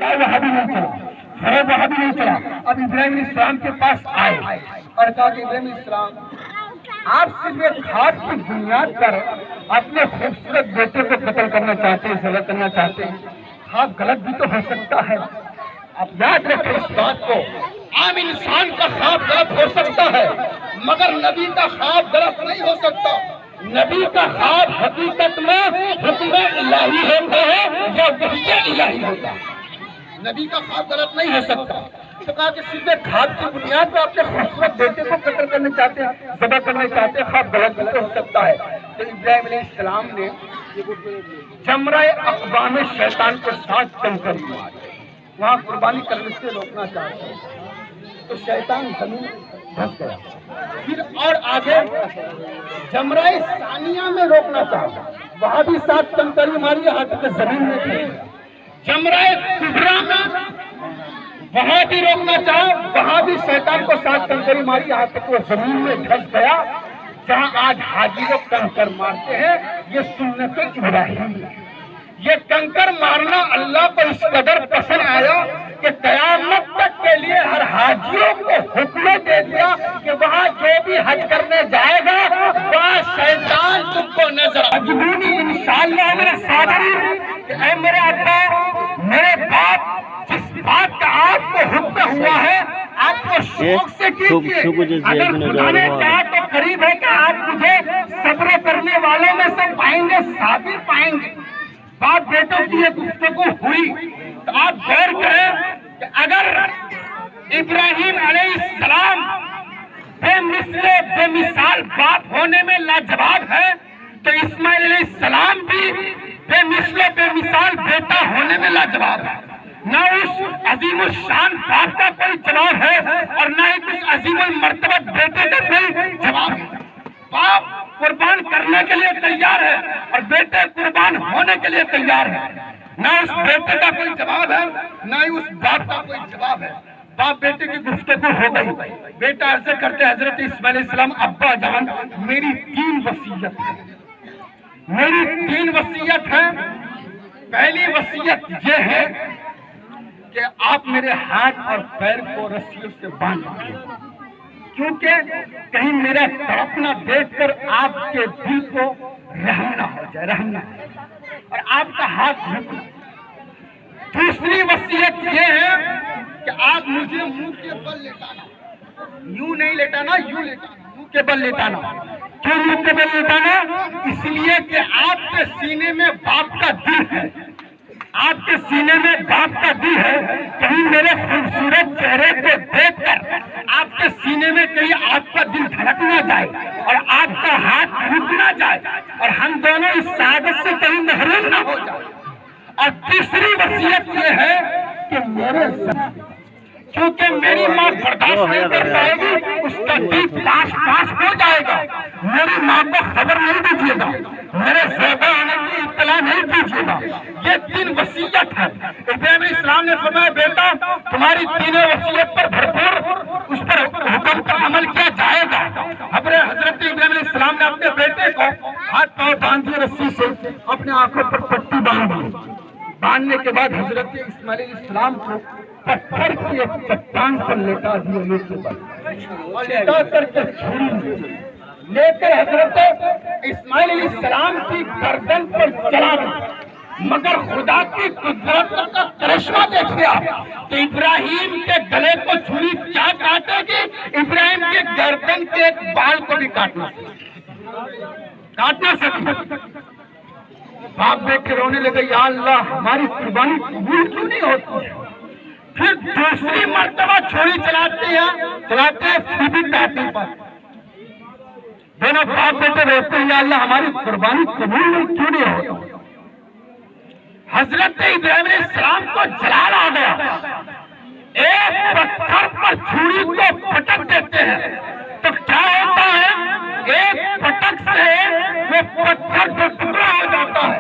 बताया वहां भी नहीं चला, खैर वहां भी नहीं चला। अब इब्राहिम इस्लाम के पास आए और कहा कि इब्राहिम इस्लाम, आप सिर्फ एक खास की बुनियाद पर अपने खूबसूरत बेटे को कत्ल करना चाहते हैं, सजा करना चाहते हैं। आप गलत भी तो हो सकता है। आप याद रखें इस बात को, आम इंसान का ख्वाब गलत हो सकता है मगर नबी का ख्वाब गलत नहीं हो सकता। नबी का ख्वाब हकीकत में हुक्म इलाही होता है या वही इलाही होता है। नबी का ख्वाब गलत नहीं हो सकता। तो कहा कि सीधे ख्वाब की बुनियाद पर अपने खूबसूरत बेटे को कत्ल करना चाहते हैं, ज़बह करना चाहते हैं, ख्वाब गलत हो सकता है। तो इब्राहिम अलैहिस्सलाम ने जमरा अक़बा में शैतान को 7 कंकर मारे, वहां कुर्बानी करने से रोकना चाहते हैं। तो शैतान जमीन धंस गया। फिर और आगे जमरा सानिया में रोकना चाहा, वहां भी 7 कंकरी मारी, यहाँ तक जमीन में गिर गया। जमरा कुबरा में वहां भी रोकना चाहा, वहां भी शैतान को 7 कंकरी मारी, यहाँ तक वो जमीन में धंस गया। जहां आज हाजी लोग कंकर मारते हैं, ये सुन्नत इब्राहिम है। ये कंकर मारना अल्लाह को इस कदर पसंद आया कि कयामत तक के लिए हर हाजियों को हुक्म दे दिया कि वहां जो भी हज करने जाएगा वहां शैतान तुमको नजर आएगी। इंशाअल्लाह मेरे सादरी, ऐ मेरे अब्बा, मेरे बाप, जिस बात का आपको हुक्म हुआ है आपको शौक से कीजिए। अगर खुदा ने चाहा तो करीब है कि आप मुझे सब्र करने वालों में से पाएंगे, साबिर पाएंगे। बाप बेटों की एक गुफ्तगू हुई तो आप गौर करें कि अगर इब्राहिम अलैहिस्सलाम बेमिसले बेमिसाल बाप होने में लाजवाब है तो इस्माइल अलैहिस्सलाम भी बेमिसले बेमिसाल बेटा होने में लाजवाब है। न उस अजीमुल शान बाप का कोई जवाब है और न ही उस अजीमुल मर्तबा बेटे का कोई जवाब है। बाप कुर्बान करने के लिए तैयार है और बेटे कुर्बान होने के लिए तैयार है। न उस बेटे का कोई जवाब है न ही उस बाप का कोई जवाब है। बाप बेटे की गुफ्तगू हो गई। बेटा अर्ज करते हजरत इस्माइल अलैहिस्सलाम, अब्बा जान मेरी 3 वसीयत है, मेरी 3 वसीयत है। पहली वसीयत ये है कि आप मेरे हाथ और पैर को रस्सियों से बांध दीजिए, क्योंकि कहीं मेरा तड़पना देखकर आपके दिल को रहम ना हो जाए, रहम ना हो और आपका हाथ रुक। दूसरी वसीयत ये है कि आप मुझे मुंह के बल लेटाना, यूं नहीं लेटाना, यूं लेटाना, मुंह के बल लेटाना। क्यों मुंह के बल लेटाना? इसलिए कि आपके सीने में बाप का दिल है, आपके सीने में बाप का दिल है। कहीं मेरे खूबसूरत चेहरे को देखकर आपके सीने में कहीं आपका दिल धड़क ना जाए और आपका हाथ रुक ना जाए और हम दोनों इस सादत से कहीं महरूम ना हो जाए। और तीसरी वसीयत ये है कि मेरे क्योंकि मेरी माँ बर्दाश्त नहीं कर पाएगी, उसका दिल पास पास हो जाएगा। मेरी माँ को खबर नहीं दीजिएगा, मेरे ज़ेबा आने की इत्तला नहीं दीजिएगा। ये 3 वसीयत है। इब्राहिम इस्लाम ने फरमाया, बेटा तुम्हारी तीनों वसीयत पर भरपूर उस पर हुक्म का अमल किया जाएगा। हजरत इब्राहिम इस्लाम ने अपने बेटे को हाथ पांव बांध दिए रस्सी से, अपने आंखों पर पट्टी बांध दी। बांधने के बाद हजरत इस्माइल इस्लाम को पत्थर की एक चट्टान पर लेटा दिया और लेटा करके छुरी लेकर हजरत इस्माइल इस्लाम की गर्दन पर चला गया। मगर खुदा की कुदरत का करिश्मा देखिए आप कि इब्राहिम के गले को छुरी क्या काटेगी? इब्राहिम के गर्दन के एक बाल को भी काटना सकती। बाप देख के रोने लगे, या अल्लाह हमारी कुर्बानी कबूल क्यों नहीं होती है? फिर दूसरी मर्तबा छुरी चलाते हैं फिर भी काटने पर दोनों बाप बेटे रोते हैं, या अल्लाह हमारी कुर्बानी कबूल क्यों नहीं होती? हजरत इब्राहिम अलैहिस्सलाम को जलाल आ गया। एक पत्थर पर छुरी को पटक देते हैं तो क्या होता है? एक पटक से वो पत्थर 2 टुकड़ा हो जाता है।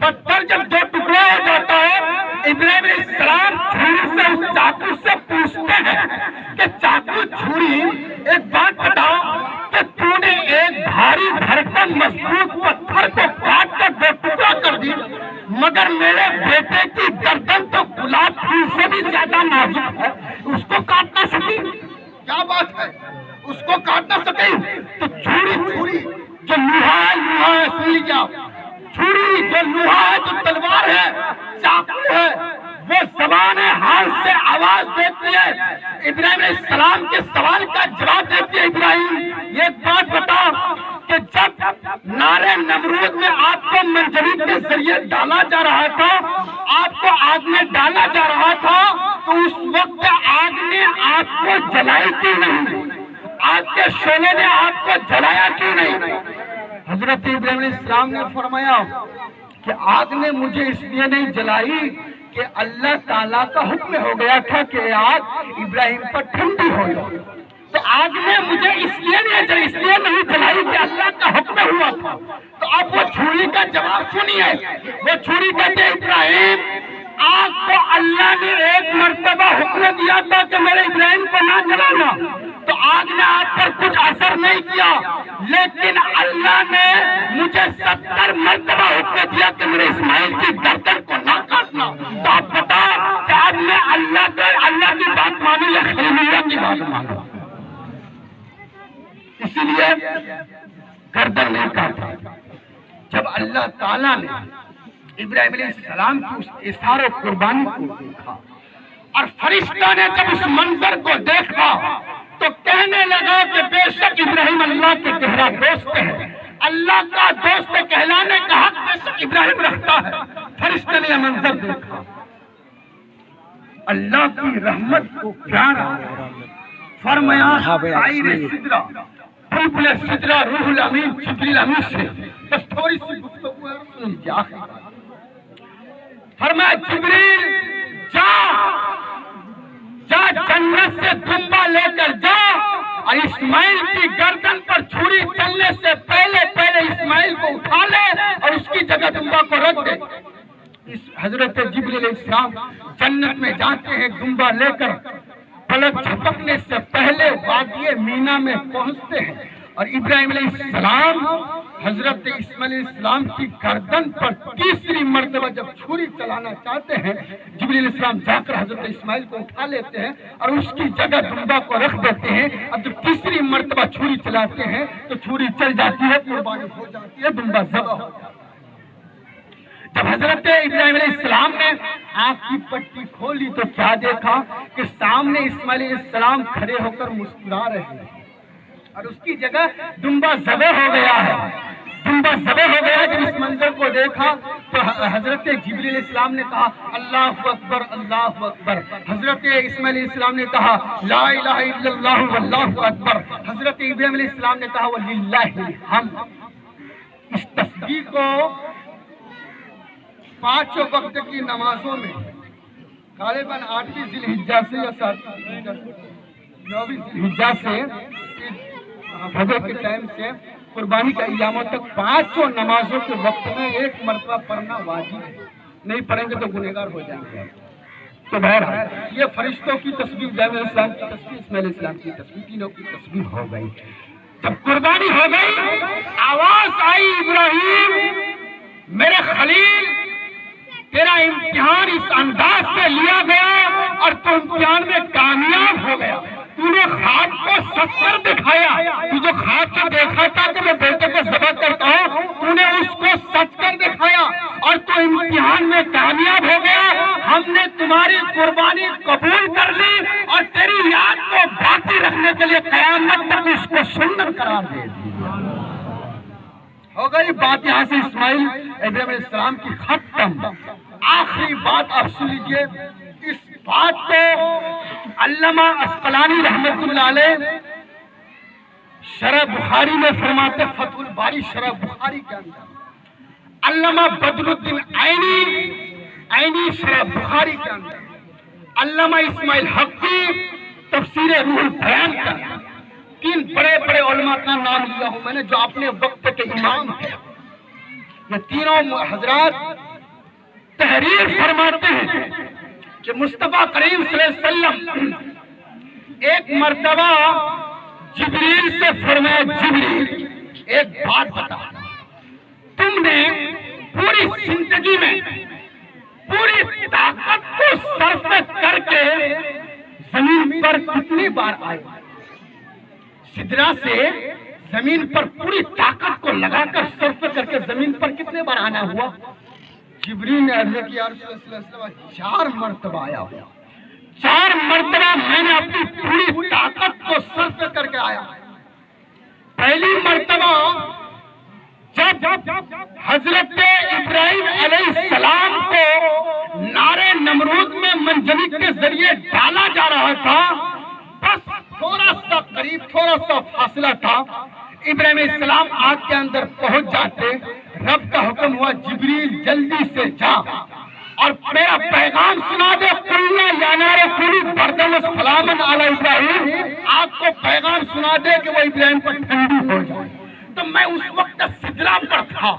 पत्थर जब 2 टुकड़ा हो जाता है, इब्राहिम अलैहिस्सलाम छुरी से उस चाकू से पूछते हैं कि चाकू छुरी एक बात बताओ कि तूने एक भारी भरकम मजबूत पत्थर को काट कर 2 टुकड़ा कर दी, मगर मेरे बेटे की गर्दन तो गुलाब ज्यादा नाजुक है, उसको काट ना सके। क्या बात है, उसको काट ना सके तो छुरी जो लोहा है, सुन लीजिए आप, छुरी जो लोहा है, जो तलवार है, चाकू है, वो जबान है, हाथ से आवाज देती है, इब्राहिम अलैहिस्सलाम के सवाल का जवाब देती है। इब्राहिम, ये बात बताओ कि जब नारे नमरूद में आपको मंजरीब के जरिए डाला जा रहा था, आपको आग में डाला जा रहा था, तो उस वक्त आग ने आपको जलाई क्यों नहीं? आग के शोले ने आपको जलाया क्यों नहीं? हजरत इब्राहिम अलैहिस्सलाम ने फरमाया कि आग ने मुझे इसलिए नहीं जलाई कि अल्लाह ताला का हुक्म हो गया था कि आग इब्राहिम पर ठंडी हो जाए, तो आग ने मुझे इसलिए नहीं जलाई कि अल्लाह का हुक्म हुआ था। तो अब वो छुरी का जवाब सुनिए। वो छुरी कहते इब्राहिम, आग को अल्लाह ने एक मर्तबा हुक्म दिया था कि मेरे इब्राहिम को ना जलाना, तो आग ने आप पर कुछ असर नहीं किया, लेकिन अल्लाह ने मुझे 70 मर्तबा हुक्म दिया कि मेरे इस्माइल की गर्दन को ना काटना। तो आप बताओ कि अब मैं अल्लाह की बात मानू या खलीलुल्लाह की बात मानू? इसीलिए गर्दन नहीं काटा। जब अल्लाह ताला ने इब्राहिम अलैहिस्सलाम की उस इशारे कुर्बानी को देखा और फरिश्ता ने जब उस मंजर को देखा तो कहने लगा कि बेशक इब्राहिम अल्लाह के गहरा दोस्त है, अल्लाह का दोस्त कहलाने का हक बेशक इब्राहिम रखता है। फरिश्ते ने यह मंजर देखा, अल्लाह की रहमत को प्यारा फरमाया, सिदरा रूहुल अमीन जिब्रील अमीन से बस थोड़ी सी गुफ्तगू है, सुन लीजिए आखिरी बात। फरमाया जिब्रील जा जन्नत से दुम्बा लेकर जा और इस्माइल की गर्दन पर छुरी चलने से पहले इस्माइल को उठा ले और उसकी जगह दुम्बा को रख दे। इस हजरत जिब्रील अलैहिस्सलाम जन्नत में जाते हैं दुम्बा लेकर, पलक झपकने से पहले वादिये मीना में पहुंचते हैं और इब्राहिम अलैहिस्सलाम हजरत इस्माइल अलैहिस्सलाम की गर्दन पर तीसरी मर्तबा जब छुरी चलाना चाहते हैं, जिब्रील अलैहिस्सलाम जाकर हजरत इस्माइल को उठा लेते हैं और उसकी जगह दुम्बा को रख देते हैं। अब जब तीसरी मर्तबा छुरी चलाते हैं तो छुरी चल जाती है, कुर्बानी हो जाती है, दुम्बा ज़बह हो जाता है। जब हजरत इब्राहिम अलैहिस्सलाम ने आंख की पट्टी खोली तो क्या देखा कि सामने इस्माइल अलैहिस्सलाम खड़े होकर मुस्कुरा रहे हैं और उसकी जगह दुम्बा ज़बह हो गया है। दुम्बा ज़बह हो गया। जब इस मंजर को देखा तो हजरत जिब्रील अलैहिस्सलाम ने कहा अल्लाहु अकबर अल्लाहु अकबर। हजरत इस्माइल अलैहिस्सलाम ने कहा ला इलाहा इल्लल्लाह वल्लाहु अकबर। हजरत इब्राहिम अलैहिस्सलाम ने कहा वलिल्लाहिल हम्द। इस तस्बीह को 5 वक्त की नमाजों में गालिबन 8वीं जिलहिज्जा से या 9वीं जिलहिज्जा से फजर के टाइम से कुर्बानी का इयामों तक 500 नमाजों के वक्त में एक मरतबा पढ़ना वाजिब है। नहीं पढ़ेंगे तो गुनहगार हो जाएंगे। तो बहरहाल ये फरिश्तों की तस्बीह, इब्राहिम अलैहिस्सलाम की तस्बीह, इस्माइल अलैहिस्सलाम की तस्बीह, तीनों की तस्बीह हो गई। जब कुर्बानी हो गई आवाज आई इब्राहिम मेरे खलील तेरा इम्तिहान इस अंदाज से लिया गया और तू इम्तिहान में कामयाब हो गया। तूने खाक को सच कर दिखाया। तू जो खाक को देखा था कि मैं बेटे को ज़बह करता हूँ, तूने उसको सच कर दिखाया और तू इम्तिहान में कामयाब हो गया। हमने तुम्हारी कुर्बानी कबूल कर ली और तेरी याद को बाकी रखने के लिए क़यामत तक इसको सुन्नत करार दे दिया। हो गई बात। यहाँ से इस्माइल इब्राहिम अलैहिस्सलाम की खत्म। आखिरी बात आप सुन लीजिए। इस बात को अल्लामा अस्क़लानी रहमतुल्लाह अलैह शरह बुखारी में फरमाते, फतहुल बारी शरह बुखारी के अंदर, अल्लामा बदरुद्दीन आइनी शरह बुखारी के अंदर, अल्लामा इस्माइल हक़ी तफसीर रूहुल बयान के अंदर, 3 बड़े उलमा का नाम लिया हूं मैंने जो अपने वक्त के इमाम थे। ये तीनों हजरात तहरीर फरमाते हैं कि मुस्तफा करीम सल्लल्लाहु अलैहि वसल्लम एक मर्तबा जिब्रील से फरमाया, जिब्रील एक बात बता, तुमने पूरी जिंदगी में पूरी ताकत को सर्फ करके पर कितनी बार आए? सिदरा से जमीन पर पूरी ताकत को लगाकर सर्फ करके जमीन पर कितने बार आना हुआ? जिब्रील ने अर्ज़ किया, 4 मरतबा आया हुआ। 4 मरतबा मैंने अपनी पूरी ताकत को सर्फ करके आया। पहली मरतबा जब हजरत इब्राहिम अलैहिस्सलाम को नारे नमरूद में मंजनिक के जरिए डाला जा रहा था, बस थोड़ा सा करीब, थोड़ा सा फासला था, इब्राहिम अलैहिस्सलाम आग के अंदर पहुंच जाते। रब का हुक्म हुआ, जिब्रील जल्दी से जा और मेरा पैगाम सुना दे, कुल्ला या नारे कुली बर्दन सलामन अला इब्राहिम, आपको पैगाम सुना दे कि वो इब्राहिम पर ठंडी हो जाए। तो मैं उस वक्त सिदरा पर था,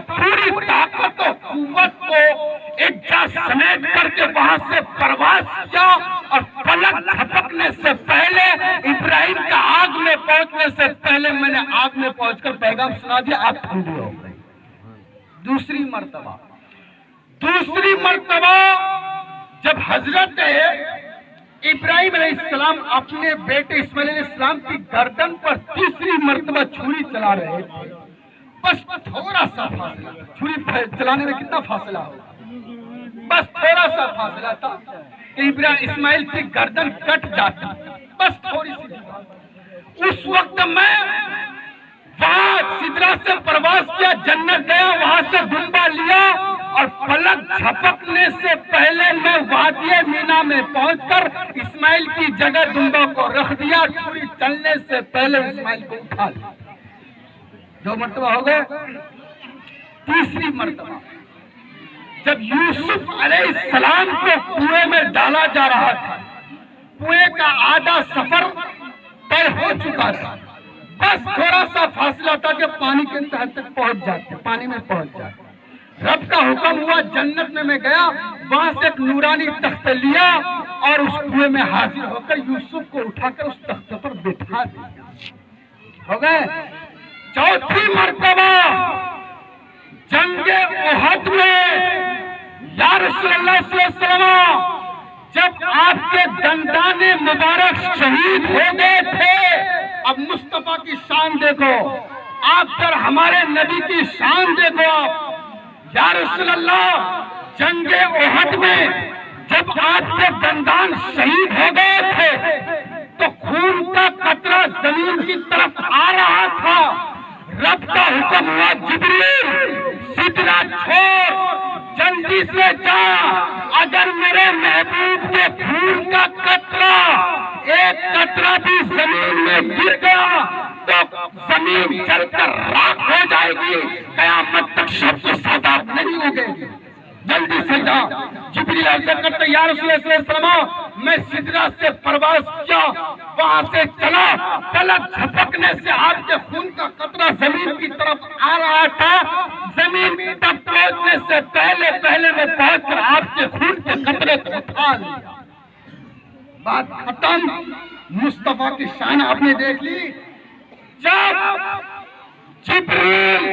पूरी ताकत और कुव्वत को एक जगह समेट करके वहां से परवाज किया और पलक झपकने से पहले, इब्राहिम का आग में पहुंचने से पहले मैंने आग में पहुंचकर पैगाम सुना दिया, आग ठंडी हो गई। दूसरी मर्तबा जब हजरत इब्राहिम अलैहिस्सलाम अपने बेटे इस्माइल अलैहिस्सलाम की गर्दन पर तीसरी मर्तबा छुरी चला रहे थे, बस थोड़ा सा फासला, छुरी चलाने में कितना फासला होगा, बस थोड़ा सा फासला था कि इब्राहिम इस्माइल की गर्दन कट जाती, बस थोड़ी सी। उस वक्त मैं वहां सिदरा से प्रवास किया, जन्नत गया, वहां से दुम्बा लिया और पलक झपकने से पहले मैं वादिये मीना में पहुंचकर इस्माइल की जगह दुम्बा को रख दिया। छुरी चलने से पहले इस्माइल को उठा लिया। 2 मरतबा हो गए। तीसरी मरतबा जब यूसुफ अलैहिस्सलाम को कुएं में डाला जा रहा था, कुएं का आधा सफर तय हो चुका था, बस थोड़ा सा फासला था कि पानी के तह तक पहुंच जाते, पानी में पहुंच जाते। रब का हुक्म हुआ, जन्नत में मैं गया, वहां से एक नूरानी तख्त लिया और उस कुएं में हाजिर होकर यूसुफ को उठाकर उस तख्ते पर बिठा दिया। हो गए। चौथी मर्तबा जंगे उहद में या रसूलुल्लाह सल्लल्लाहु अलैहि वसल्लम जब आपके दंदाने मुबारक शहीद हो गए थे, अब मुस्तफा की शान देखो, आप पर हमारे नबी की शान देखो। या रसूलल्लाह, जंगे उहद में जब आपके दंदान शहीद हो गए थे तो खून का कतरा जमीन की तरफ आ रहा था। रब का हुक्म हुआ, जिब्रील सिदरा छोड़, जल्दी से जा, अगर मेरे महबूब के खून का कतरा, एक कतरा भी जमीन में गिर गया तो जमीन जलकर राख हो जाएगी, कयामत तक शब्द सादात नहीं होगी, जल्दी से जा। जिब्रील अर्ज़ करते, या रसूलुल्लाह सल्लल्लाहु अलैहि वसल्लम, मैं सिदरा से परवाज़ किया, वहां से चला, पलक झपकने से आपके खून का कतरा जमीन की तरफ आ रहा था, जमीन तक पहुंचने से पहले मैं पहुंचकर आपके खून के कतरे को उठा लिया। बात खत्म। मुस्तफा की शान आपने देख ली। जब जिब्रील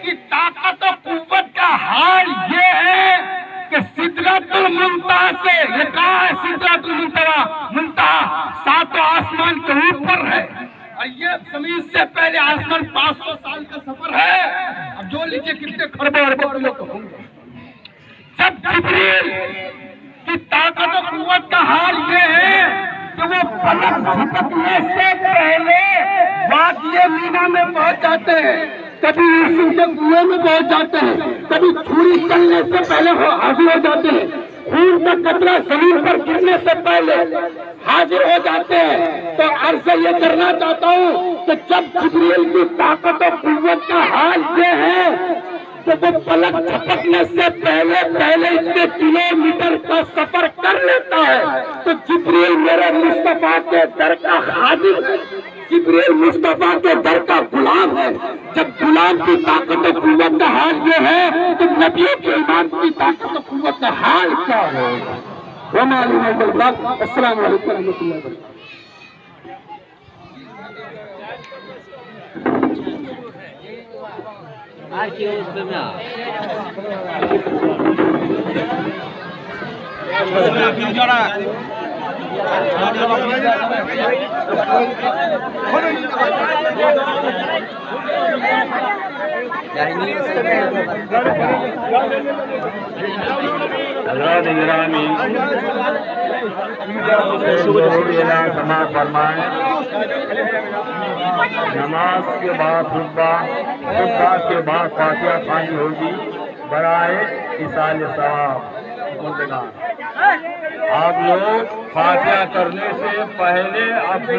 की ताकत और कुव्वत का हाल ये है कि सिदरतुल मुंतहा से, ये कहाँ है सिदरतुल मुंतहा, 7 आसमान के ऊपर है और ये जमीन से पहले आसमान 500 साल का सफर है। अब जो लीजिए कितने खरबों अरबों लोग होंगे। जब जिब्रील की ताकत और कुव्वत का हाल ये है कि वो पलक झपकने से पहले वादिये मीना में पहुंच जाते हैं, कभी यूसुफ के कुएं में पहुंच जाते हैं, कभी छुरी चलने से पहले हाजिर हो जाते हैं, खून का कतरा जमीन पर गिरने से पहले हाजिर हो जाते हैं। तो अर्ज़ ये करना चाहता हूँ कि जब जिब्रील की ताकत और कुव्वत का हाल ये है तो वो पलक झपकने से पहले इतने किलोमीटर का सफर कर लेता है, तो जिब्रील मेरे मुस्तफा के दर का खादिम है, जिब्रील मुस्तफा के दर का गुलाम है। जब गुलाम की ताकत और कुव्वत का हाल ये है तो नबियों के ईमान की ताकत और कुव्वत का हाल क्या होगा। अस्सलाम वालेकुम रहमतुल्लाहि व बरकातहू। Aqui é o समा फरमाए। नमाज के बाद खुतबा के बाद फातिहा खानी होगी बराए इसाल सवाब। आप लोग फातिहा करने से पहले अपने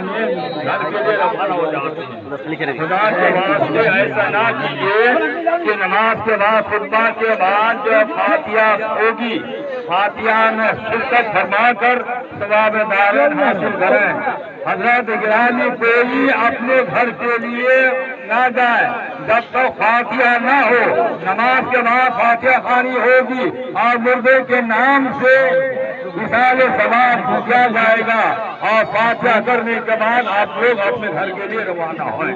घर के लिए रवाना हो जाते हैं। खुदा के वास्ते ऐसा ना कीजिए कि नमाज के बाद खुतबा के बाद जो फातिहा होगी फातिहा में शिरकत फरमा कर सवाब दारन हासिल करें। हजरत गिरामी कोई अपने घर के लिए ना जाए जब तक फातिहा ना हो। नमाज के बाद फातिहा खानी होगी और मुर्दे के नाम से विशाल सवाब किया जाएगा और फातिहा करने के बाद आप लोग अपने घर के लिए रवाना हों।